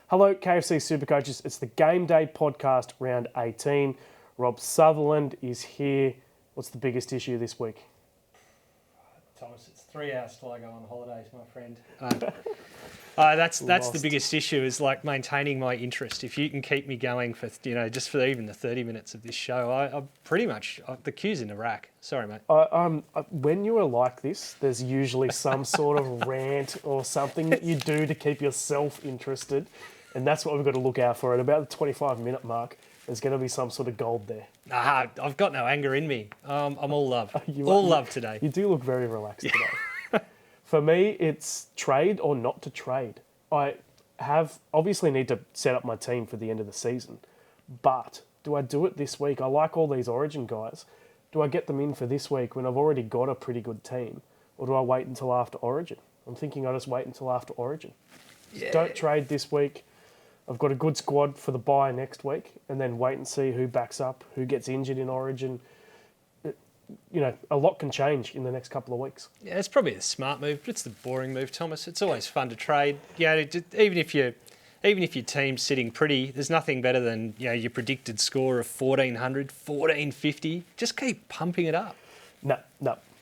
Hello, KFC SuperCoaches. It's the Game Day podcast, round 18. Rob Sutherland is here. What's the biggest issue this week? Thomas, it's 3 hours till I go on holidays, my friend. That's the biggest issue, is like maintaining my interest. If you can keep me going for, just for even the 30 minutes of this show, I pretty much, the queue's in the rack. Sorry, mate. When you are like this, there's usually some sort of rant or something that you do to keep yourself interested. And that's what we've got to look out for. At about the 25-minute mark, there's going to be some sort of gold there. I've got no anger in me. I'm all love. Love today. You do look very relaxed today. For me, it's trade or not to trade. I obviously need to set up my team for the end of the season. But do I do it this week? I like all these Origin guys. Do I get them in for this week when I've already got a pretty good team? Or do I wait until after Origin? I'm thinking I just wait until after Origin. Yeah. Don't trade this week. I've got a good squad for the bye next week, and then wait and see who backs up, who gets injured in Origin. A lot can change in the next couple of weeks. Yeah, it's probably a smart move, but it's the boring move, Thomas. It's always fun to trade. Even if your team's sitting pretty, there's nothing better than your predicted score of 1,400, 1,450. Just keep pumping it up.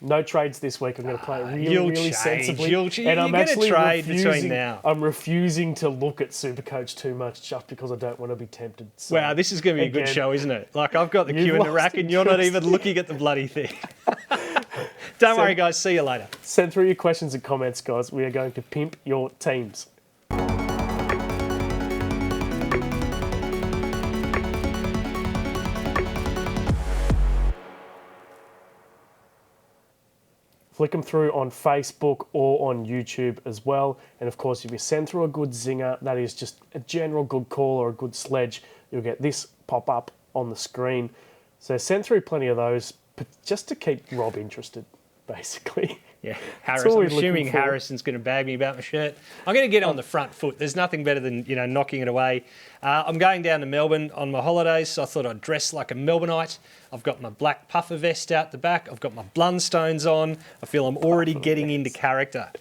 No trades this week. I'm going to play it really sensibly. You're going to trade between now. I'm refusing to look at SuperCoach too much just because I don't want to be tempted. So, wow, this is going to be a good show, isn't it? Like, I've got the queue in the rack and you're not even looking at the bloody thing. Don't worry, guys. See you later. Send through your questions and comments, guys. We are going to pimp your teams. Flick them through on Facebook or on YouTube as well. And of course, if you send through a good zinger, that is just a general good call or a good sledge, you'll get this pop up on the screen. So send through plenty of those, but just to keep Rob interested, basically. Yeah, I'm assuming Harrison's going to bag me about my shirt. I'm going to get on the front foot. There's nothing better than, knocking it away. I'm going down to Melbourne on my holidays, so I thought I'd dress like a Melbourneite. I've got my black puffer vest out the back. I've got my Blundstones on. I feel I'm already getting into character.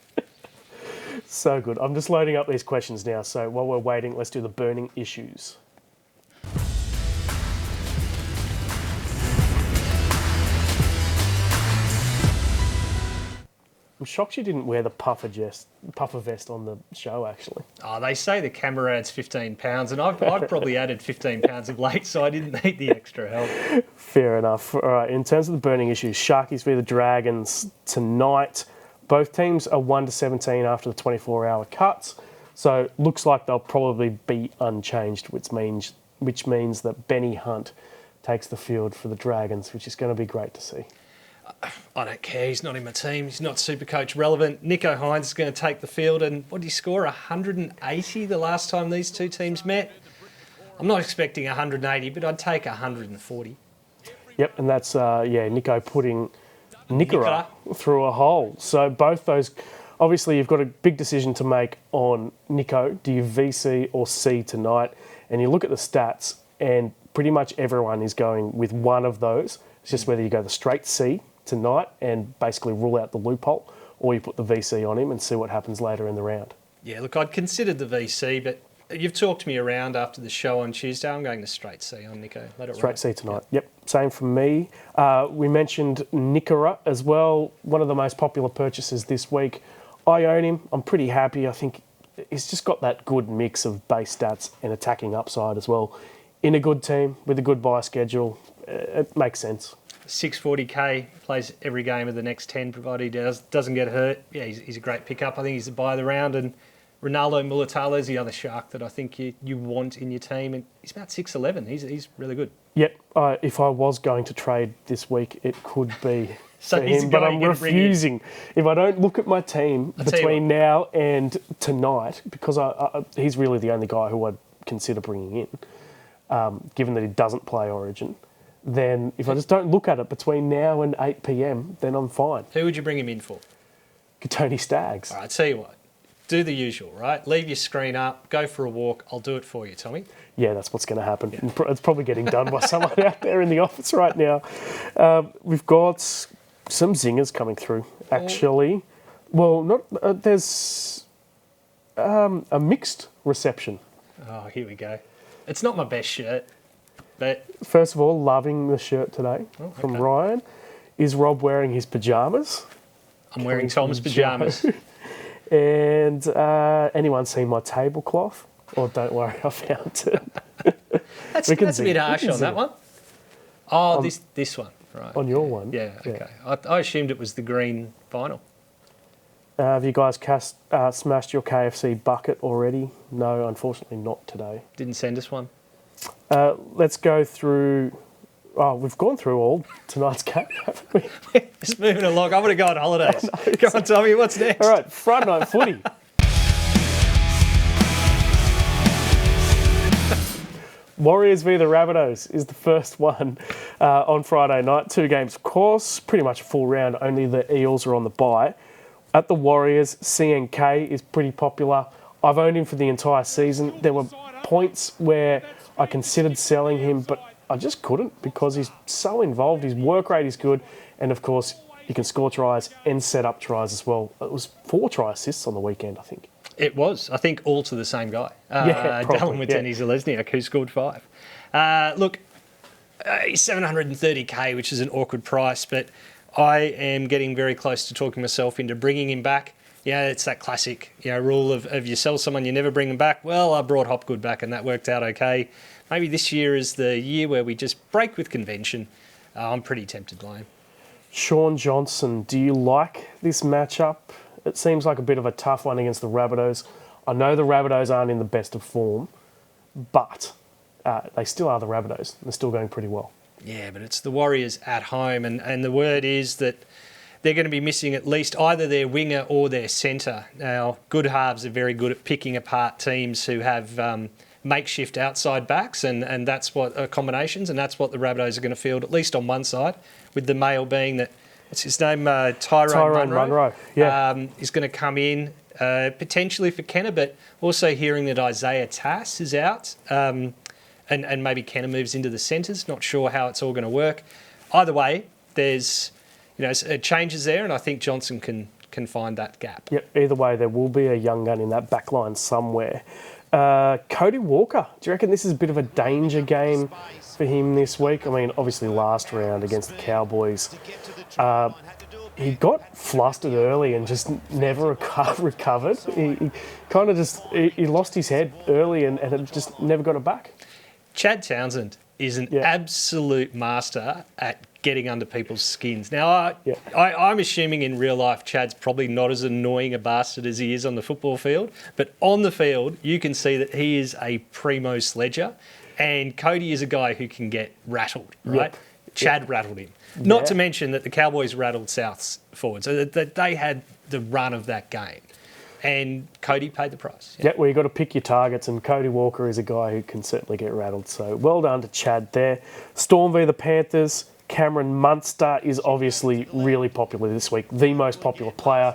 So good. I'm just loading up these questions now. So while we're waiting, let's do the burning issues. I'm shocked you didn't wear the puffer vest on the show, actually. Oh, they say the camera adds 15 pounds, and I've probably added 15 pounds of late, so I didn't need the extra help. Fair enough. All right, in terms of the burning issues, Sharkies v the Dragons tonight. Both teams are 1-17 after the 24-hour cuts, so looks like they'll probably be unchanged, which means that Benny Hunt takes the field for the Dragons, which is going to be great to see. I don't care. He's not in my team. He's not SuperCoach relevant. Nico Hines is going to take the field. And what did he score? 180 the last time these two teams met? I'm not expecting 180, but I'd take 140. Yep, and that's, Nico putting Nickera through a hole. So both those, obviously you've got a big decision to make on Nico. Do you VC or C tonight? And you look at the stats, and pretty much everyone is going with one of those. It's just whether you go the straight C tonight and basically rule out the loophole, or you put the VC on him and see what happens later in the round. Yeah, look, I'd considered the VC, but you've talked me around after the show on Tuesday. I'm going to straight C on Nico. Let it straight C tonight. Yep, same for me. We mentioned Nickera as well, one of the most popular purchases this week. I own him. I'm pretty happy. I think he's just got that good mix of base stats and attacking upside as well. In a good team with a good bye schedule, it makes sense. 640k, plays every game of the next 10, provided he doesn't get hurt. Yeah, he's a great pickup. I think he's the buy of the round. And Ronaldo Mulatalo is the other shark that I think you want in your team. And he's about 6'11". He's really good. Yep. If I was going to trade this week, it could be for him. But I'm refusing. If I don't look at my team between now and tonight, because he's really the only guy who I'd consider bringing in, given that he doesn't play Origin, then if I just don't look at it between now and 8 p.m, then I'm fine. Who would you bring him in for? Tony Staggs. All right, tell you what. Do the usual, right? Leave your screen up, go for a walk. I'll do it for you, Tommy. Yeah, that's what's going to happen. Yeah. It's probably getting done by someone out there in the office right now. We've got some zingers coming through, actually. Well, there's a mixed reception Oh, here we go. It's not my best shirt, but... First of all, loving the shirt today from Ryan. Is Rob wearing his pyjamas? I'm wearing Tom's pyjamas. And anyone seen my tablecloth? Or don't worry, I found it. That's a bit harsh on that one. Oh, this one. Right. On your one? Yeah, okay. I assumed it was the green vinyl. Have you guys smashed your KFC bucket already? No, unfortunately not today. Didn't send us one. Let's go through... Oh, we've gone through all tonight's game, haven't we? Just moving along. I'm going to go on holidays. Go on, Tommy, what's next? All right, Friday night footy. Warriors v the Rabbitohs is the first one on Friday night. 2 games, of course, pretty much a full round. Only the Eels are on the bye. At the Warriors, CNK is pretty popular. I've owned him for the entire season. There were points where I considered selling him, but I just couldn't because he's so involved. His work rate is good. And, of course, he can score tries and set up tries as well. It was 4 try assists on the weekend, I think. It was, I think, all to the same guy. Dallin Watene-Zelezniak, who scored 5. Look, he's 730k, which is an awkward price, but I am getting very close to talking myself into bringing him back. Yeah, it's that classic rule of you sell someone, you never bring them back. Well, I brought Hopgood back and that worked out okay. Maybe this year is the year where we just break with convention. I'm pretty tempted by him. Sean Johnson, do you like this matchup? It seems like a bit of a tough one against the Rabbitohs. I know the Rabbitohs aren't in the best of form, but they still are the Rabbitohs. They're still going pretty well. Yeah, but it's the Warriors at home, and the word is that they're going to be missing at least either their winger or their centre. Now, good halves are very good at picking apart teams who have makeshift outside backs, and that's what combinations, and that's what the Rabbitohs are going to field, at least on one side, with the male being that, what's his name, Tyrone Munro. Yeah. Is going to come in potentially for Kenner, but also hearing that Isaiah Tass is out, and maybe Kenner moves into the centres. Not sure how it's all going to work. Either way, there's changes there, and I think Johnson can find that gap. Yep. Either way, there will be a young gun in that back line somewhere. Cody Walker, do you reckon this is a bit of a danger game for him this week? I mean, obviously last round against the Cowboys, he got flustered early and just never recovered. He kind of he lost his head early and it just never got it back. Chad Townsend is an absolute master at getting under people's skins. Now, I'm assuming in real life Chad's probably not as annoying a bastard as he is on the football field, but on the field you can see that he is a primo sledger, and Cody is a guy who can get rattled, right? Yep. Chad rattled him. Not to mention that the Cowboys rattled South's forward, so that they had the run of that game. And Cody paid the price. Yeah, well, you've got to pick your targets, and Cody Walker is a guy who can certainly get rattled. So well done to Chad there. Storm v the Panthers. Cameron Munster is obviously really popular this week, the most popular player.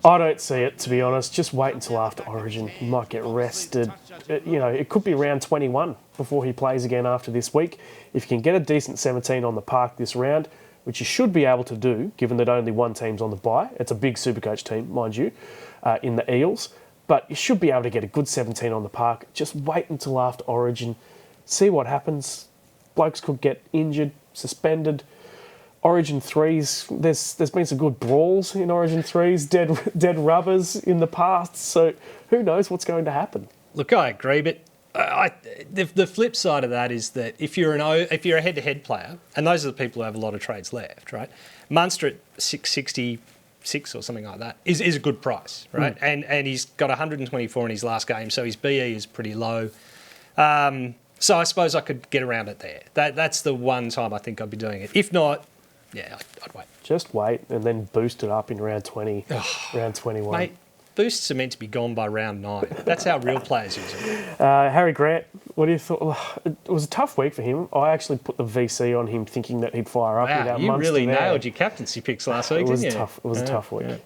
I don't see it, to be honest. Just wait until after Origin. He might get rested. It could be round 21 before he plays again after this week. If you can get a decent 17 on the park this round, which you should be able to do, given that only one team's on the bye. It's a big SuperCoach team, mind you, in the Eels. But you should be able to get a good 17 on the park. Just wait until after Origin. See what happens. Blokes could get injured, suspended. Origin 3s, there's been some good brawls in Origin 3s, dead rubbers in the past. So who knows what's going to happen? Look, I agree, but the flip side of that is that if you're a head-to-head player, and those are the people who have a lot of trades left, right? Munster at 666 or something like that is a good price, right? And he's got 124 in his last game, so his BE is pretty low. So I suppose I could get around it there. That's the one time I think I'd be doing it. If not, yeah, I'd wait. Just wait and then boost it up in round 20, round 21. Mate, boosts are meant to be gone by round 9. That's how real players use it. Harry Grant, what do you thought? It was a tough week for him. I actually put the VC on him thinking that he'd fire up. Wow, you really nailed your captaincy picks last week, didn't you? It was a tough week. Yeah.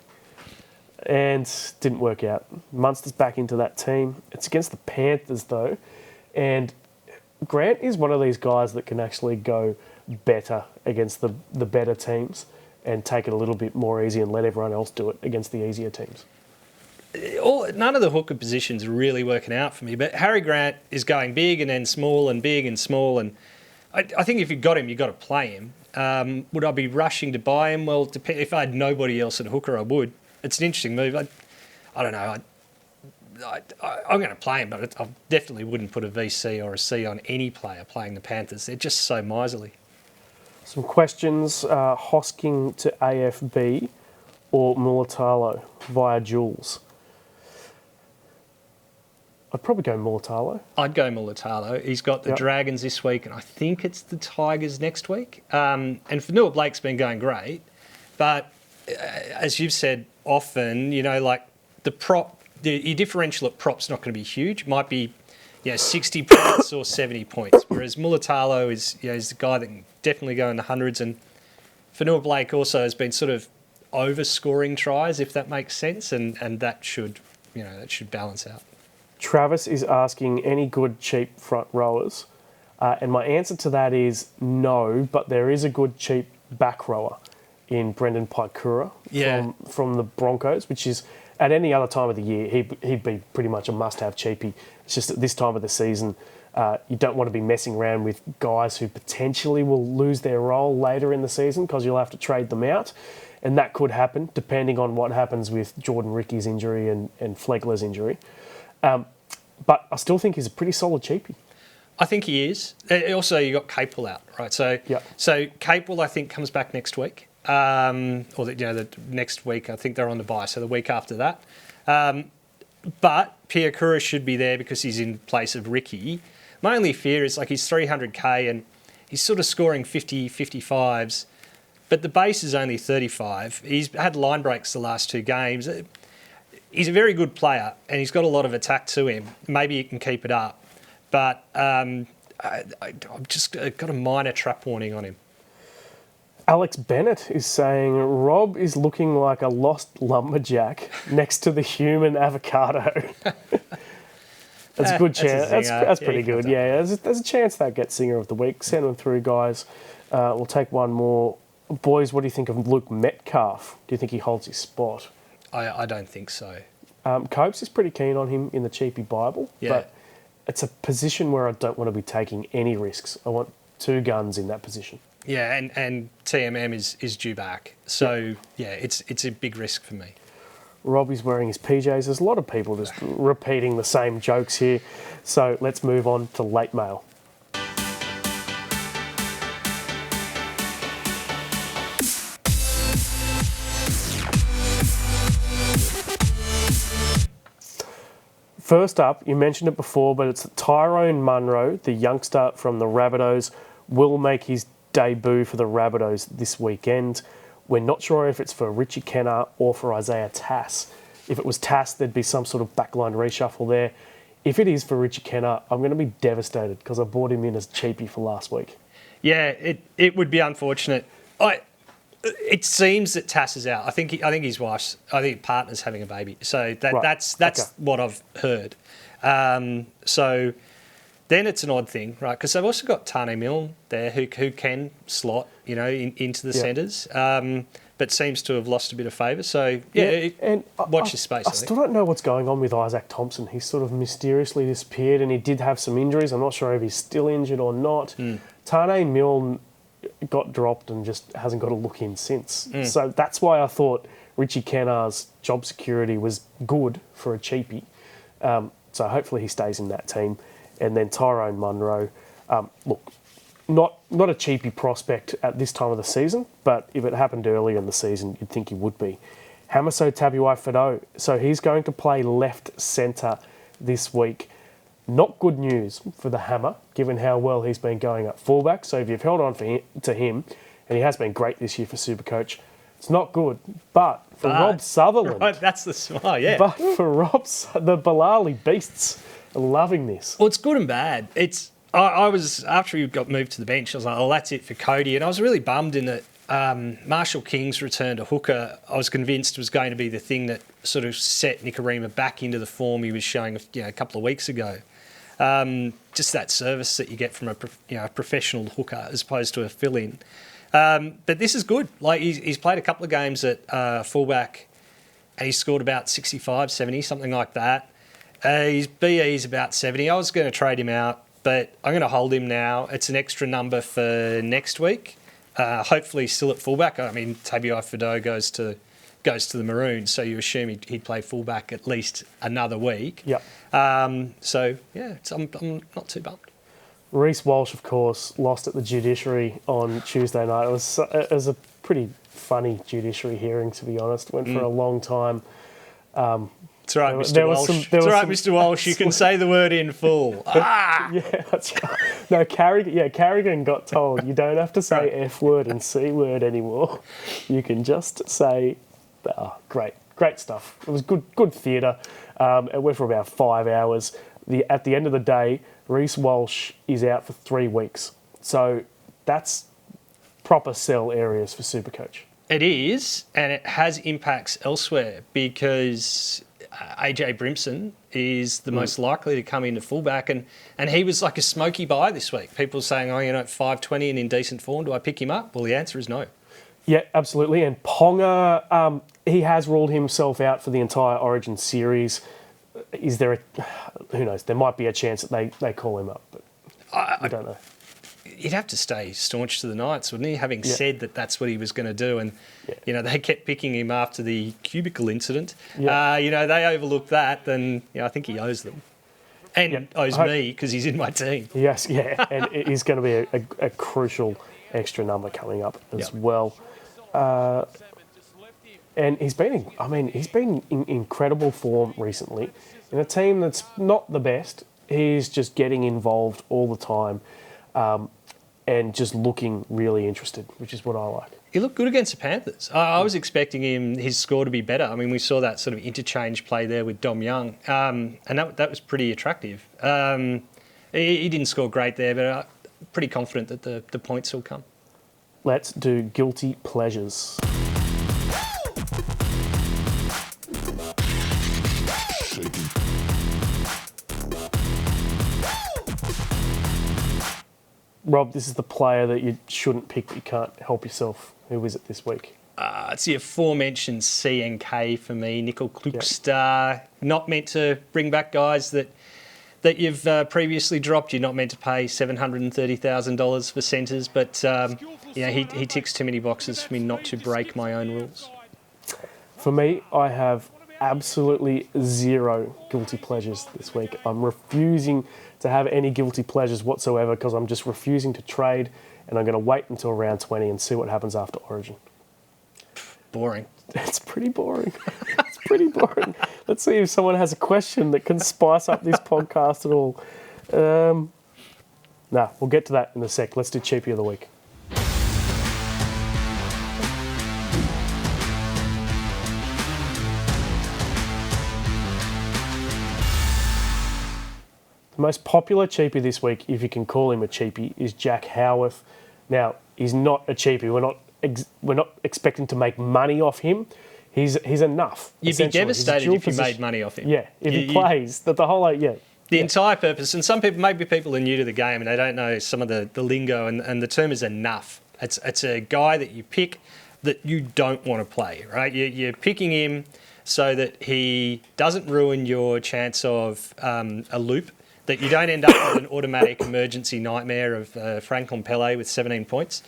And didn't work out. Munster's back into that team. It's against the Panthers, though. And Grant is one of these guys that can actually go better against the better teams and take it a little bit more easy and let everyone else do it against the easier teams. none of the hooker positions are really working out for me. But Harry Grant is going big and then small and big and small. And I think if you've got him, you've got to play him. Would I be rushing to buy him? Well, if I had nobody else at hooker, I would. It's an interesting move. I don't know. I'm going to play him, but I definitely wouldn't put a VC or a C on any player playing the Panthers. They're just so miserly. Some questions. Hosking to AFB or Mulatalo via Jules? I'd probably go Mulatalo. I'd go Mulatalo. He's got the Dragons this week, and I think it's the Tigers next week. And Fanua Blake's been going great, but as you've said often, like your differential at prop's not going to be huge. Might be 60 points or 70 points, whereas Mulatalo is the guy that can definitely go in the hundreds, and Fanua Blake also has been sort of overscoring tries, if that makes sense, and that should balance out. Travis is asking any good cheap front rowers, and my answer to that is no, but there is a good cheap back rower in Brendan Paikura from the Broncos, which is at any other time of the year he'd be pretty much a must-have cheapie. It's just at this time of the season you don't want to be messing around with guys who potentially will lose their role later in the season because you'll have to trade them out, and that could happen depending on what happens with Jordan Rickey's injury and Flegler's injury. But I still think he's a pretty solid cheapie. I think he is. Also, you got Capewell out, right? So Capewell, I think, comes back next week, the next week. I think they're on the bye, so the week after that. But Piakura should be there because he's in place of Ricky. My only fear is he's 300k and he's sort of scoring 50, 55s, but the base is only 35. He's had line breaks the last 2 games. He's a very good player and he's got a lot of attack to him. Maybe he can keep it up. But I've just got a minor trap warning on him. Alex Bennett is saying Rob is looking like a lost lumberjack next to the human avocado. That's a good chance. That's pretty good. Yeah, there's a chance that gets Singer of the Week. Send them through, guys. We'll take one more. Boys, what do you think of Luke Metcalf? Do you think he holds his spot? I don't think so. Copes is pretty keen on him in the Cheapie Bible, but it's a position where I don't want to be taking any risks. I want 2 guns in that position. Yeah, and TMM is due back. So, it's a big risk for me. Robbie's wearing his PJs. There's a lot of people just repeating the same jokes here. So let's move on to late mail. First up, you mentioned it before, but it's Tyrone Munro, the youngster from the Rabbitohs, will make his debut for the Rabbitohs this weekend. We're not sure if it's for Richie Kenner or for Isaiah Tass. If it was Tass, there'd be some sort of backline reshuffle there. If it is for Richie Kenner, I'm going to be devastated because I bought him in as cheapie for last week. Yeah, it would be unfortunate. It seems that Tass is out. I think his partner's having a baby. So that's what I've heard. So then it's an odd thing, right? Because they've also got Tane Milne there who can slot, into the centres, but seems to have lost a bit of favour. So watch your space. I still don't know what's going on with Isaac Thompson. He's sort of mysteriously disappeared, and he did have some injuries. I'm not sure if he's still injured or not. Tane Milne got dropped and just hasn't got a look in since. So that's why I thought Richie Kenner's job security was good for a cheapie. So hopefully he stays in that team. And then Tyrone Munro, look, not a cheapie prospect at this time of the season, but if it happened earlier in the season, you'd think he would be. Hamaso Tabuai-Fidow, so he's going to play left centre this week. Not good news for the Hammer, given how well he's been going at fullback. So if you've held on to him, and he has been great this year for SuperCoach, it's not good. But for Rob Sutherland... Right, that's the smile, yeah. But for the Balali Beasts are loving this. Well, it's good and bad. I was, after he got moved to the bench, I was like, oh, that's it for Cody. And I was really bummed in that Marshall King's return to hooker, I was convinced was going to be the thing that sort of set Nikorima back into the form he was showing a couple of weeks ago. Just that service that you get from a professional hooker as opposed to a fill-in. But this is good. Like he's played a couple of games at fullback and he scored about 65, 70, something like that. His BE is about 70. I was going to trade him out, but I'm going to hold him now. It's an extra number for next week. Hopefully still at fullback. I mean, Tabuai Fidow goes to the Maroons, so you assume he'd play fullback at least another week. Yep. So, yeah, I'm not too bummed. Reece Walsh, of course, lost at the judiciary on Tuesday night. It was a pretty funny judiciary hearing, to be honest. Went for a long time. It's all right, Mr. Walsh. It's all right, Mr. Walsh. You can say the word in full. Yeah, that's right. No, Carrigan got told you don't have to say F word and C word anymore. You can just say, great stuff. It was good theatre. It went for about 5 hours. At the end of the day, Reece Walsh is out for 3 weeks. So that's proper sell areas for SuperCoach. It is, and it has impacts elsewhere because AJ Brimson is the most likely to come into fullback, and he was like a smoky buy this week. People saying, 520 and in decent form, do I pick him up? Well, the answer is no. Yeah, absolutely. And Ponga, he has ruled himself out for the entire Origin series. Is there who knows? There might be a chance that they call him up, but I don't know. He'd have to stay staunch to the Knights, wouldn't he? Having said that that's what he was going to do. And, they kept picking him after the cubicle incident. Yeah. They overlooked that, then I think he owes them. And owes me because he's in my team. Yes, yeah. And it is going to be a crucial extra number coming up as well. And he's been in incredible form recently. In a team that's not the best, he's just getting involved all the time. And just looking really interested, which is what I like. He looked good against the Panthers. I was expecting his score to be better. I mean, we saw that sort of interchange play there with Dom Young, and that was pretty attractive. He didn't score great there, but I'm pretty confident that the points will come. Let's do guilty pleasures. Rob, this is the player that you shouldn't pick, but you can't help yourself. Who is it this week? It's the aforementioned CNK for me, Nickel Klukstad. Yep. Not meant to bring back guys that you've previously dropped. You're not meant to pay $730,000 for centres, but he ticks too many boxes for me not to break my own rules. For me, I have absolutely zero guilty pleasures this week. I'm refusing to have any guilty pleasures whatsoever because I'm just refusing to trade, and I'm going to wait until round 20 and see what happens after Origin. Boring. It's pretty boring. It's pretty boring. Let's see if someone has a question that can spice up this podcast at all. We'll get to that in a sec. Let's do Cheapie of the Week. The most popular cheapie this week, if you can call him a cheapie, is Jack Howarth. Now, he's not a cheapie. We're not expecting to make money off him. He's enough. You'd be devastated if you made money off him. Yeah, if he plays. The whole, The entire purpose, and maybe people are new to the game and they don't know some of the lingo, and the term is enough. It's a guy that you pick that you don't want to play, right? You're picking him so that he doesn't ruin your chance of a loop, that you don't end up with an automatic emergency nightmare of Franklin Pele with 17 points.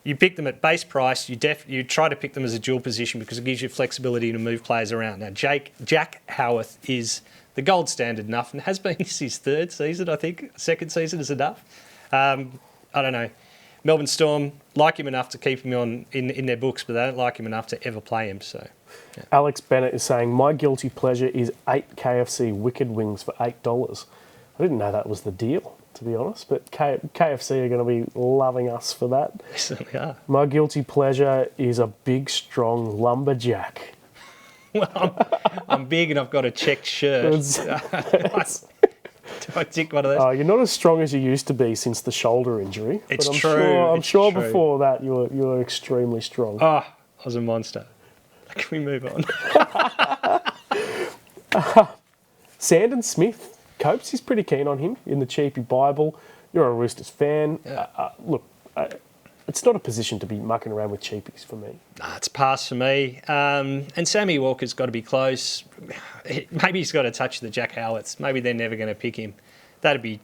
You pick them at base price. You try to pick them as a dual position because it gives you flexibility to move players around. Now, Jack Howarth is the gold standard enough and has been his third season, I think. Second season is enough. I don't know. Melbourne Storm like him enough to keep him on in their books, but they don't like him enough to ever play him. So, yeah. Alex Bennett is saying, my guilty pleasure is 8 KFC Wicked Wings for $8. I didn't know that was the deal, to be honest, but KFC are going to be loving us for that. They certainly are. My guilty pleasure is a big, strong lumberjack. Well, I'm big and I've got a checked shirt. Do I tick one of those? You're not as strong as you used to be since the shoulder injury. It's but true. I'm sure before that you were extremely strong. Oh, I was a monster. Can we move on? Sandon Smith. Copes is pretty keen on him in the Cheapie Bible. You're a Roosters fan. Yeah. Look, it's not a position to be mucking around with cheapies for me. Nah, it's pass for me. And Sammy Walker's got to be close. Maybe he's got to touch the Jack Howards. Maybe they're never going to pick him. That'd be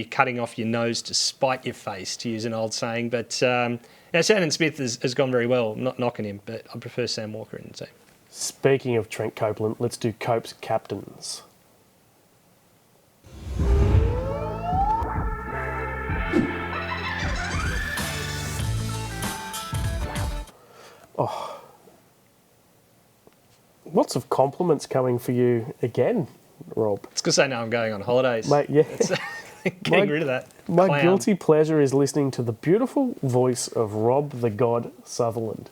cutting off your nose to spite your face, to use an old saying. But Shannon Smith has gone very well, not knocking him, but I prefer Sam Walker in the team. Speaking of Trent Copeland, let's do Cope's captains. Oh, lots of compliments coming for you again, Rob. It's because I know I'm going on holidays. Mate, yeah. Getting rid of that. My clown. guilty pleasure is listening to the beautiful voice of Rob the God Sutherland.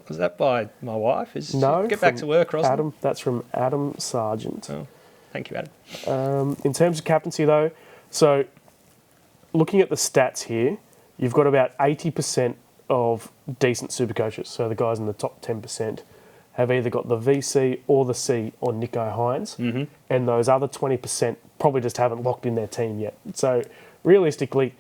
Was that by my wife? No. Get back to work, Rosalind. Adam, that's from Adam Sargent. Oh, thank you, Adam. In terms of captaincy, though, so looking at the stats here, you've got about 80% of decent SuperCoaches. So the guys in the top 10% have either got the VC or the C on Nicho Hines, and those other 20% probably just haven't locked in their team yet. So realistically,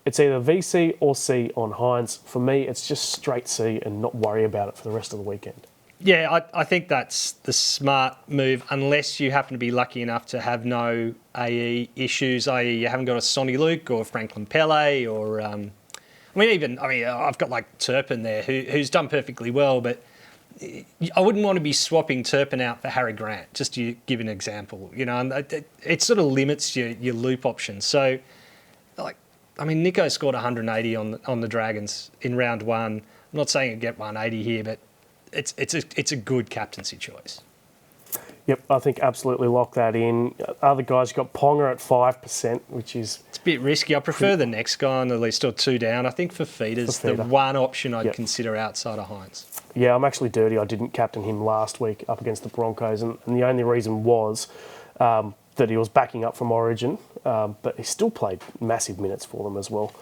it's either VC or C on Hines. For me, it's just straight C and not worry about it for the rest of the weekend. Yeah, I think that's the smart move, unless you happen to be lucky enough to have no AE issues, i.e. you haven't got a Sonny Luke or Franklin Pele or... I've got like Turpin there who's done perfectly well, but I wouldn't want to be swapping Turpin out for Harry Grant, just to give an example. And it sort of limits your loop options. So, Nicho scored 180 on the Dragons in round one. I'm not saying he'd get 180 here, but it's a good captaincy choice. Yep, I think absolutely lock that in. Other guys, you've got Ponga at 5%, which is... It's a bit risky. I prefer the next guy on the list, or two down. I think Fafita's the one option I'd consider outside of Hines. Yeah, I'm actually dirty. I didn't captain him last week up against the Broncos, and the only reason was that he was backing up from Origin, but he still played massive minutes for them as well.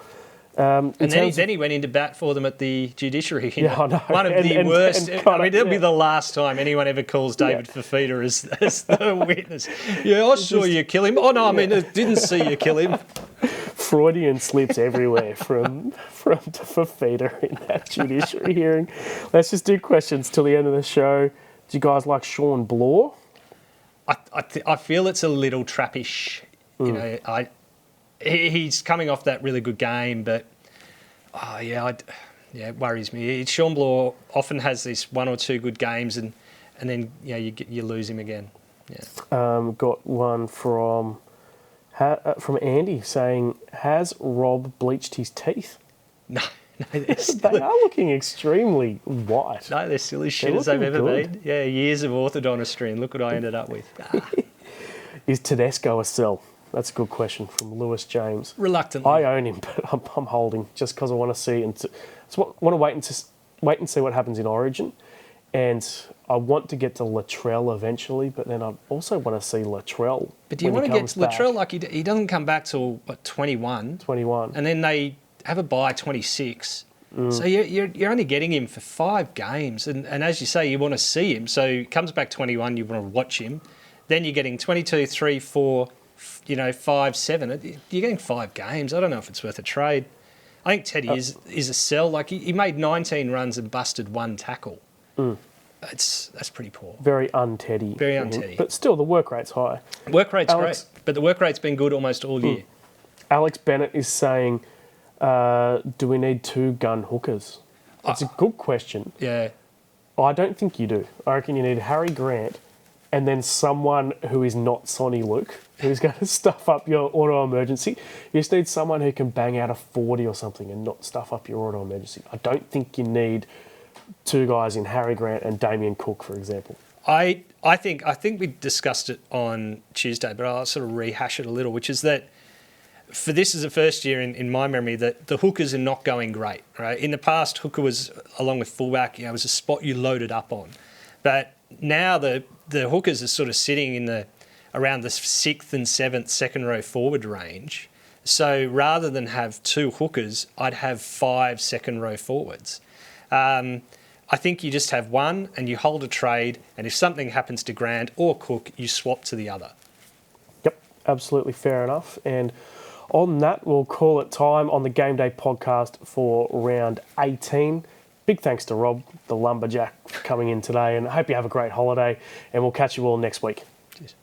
And then he went into bat for them at the judiciary. Yeah, I know. One of the worst. It'll be the last time anyone ever calls David Fafita as the witness. Yeah, I saw you kill him. Oh, no, I didn't see you kill him. Freudian slips everywhere from Fafita in that judiciary hearing. Let's just do questions till the end of the show. Do you guys like Sean Bloor? I feel it's a little trappish. He's coming off that really good game, but it worries me. Sean Bloor often has this one or two good games, and then you lose him again. Yeah. Got one from Andy saying, "Has Rob bleached his teeth?" No, they are looking extremely white. No, they're still as shit as they've ever been. Yeah, years of orthodontistry, and look what I ended up with. Is Tedesco a sell? That's a good question from Lewis James. Reluctantly. I own him, but I'm holding just because I want to see wait and see what happens in Origin, and I want to get to Latrell eventually, but then I also want to see Latrell. But do you want to get to Latrell? Like he doesn't come back till 21. 21, and then they have a bye 26. So you're only getting him for 5 games, and as you say, you want to see him. So he comes back 21, you want to watch him. Then you're getting 22, 3, 4. 5, 7. You're getting 5 games. I don't know if it's worth a trade. I think Teddy is a sell. Like he made 19 runs and busted 1 tackle. That's pretty poor. Very un-Teddy. Very un-Teddy. But still, the work rate's high. Work rate's great, but the work rate's been good almost all year. Alex Bennett is saying, do we need 2 gun hookers? That's a good question. Yeah. I don't think you do. I reckon you need Harry Grant and then someone who is not Sonny Luke, who's going to stuff up your auto emergency. You just need someone who can bang out a 40 or something and not stuff up your auto emergency. I don't think you need 2 guys in Harry Grant and Damien Cook, for example. I think we discussed it on Tuesday, but I'll sort of rehash it a little, which is that for this is the first year in my memory that the hookers are not going great. Right? In the past, hooker was, along with fullback, was a spot you loaded up on. But now the hookers are sort of sitting in around the 6th and 7th second row forward range. So rather than have 2 hookers, I'd have 5 second row forwards. I think you just have one and you hold a trade, and if something happens to Grant or Cook, you swap to the other. Yep, absolutely fair enough. And On that, we'll call it time on the Game Day podcast for round 18. Big thanks to Rob, the lumberjack, for coming in today, and I hope you have a great holiday, and we'll catch you all next week. Cheers.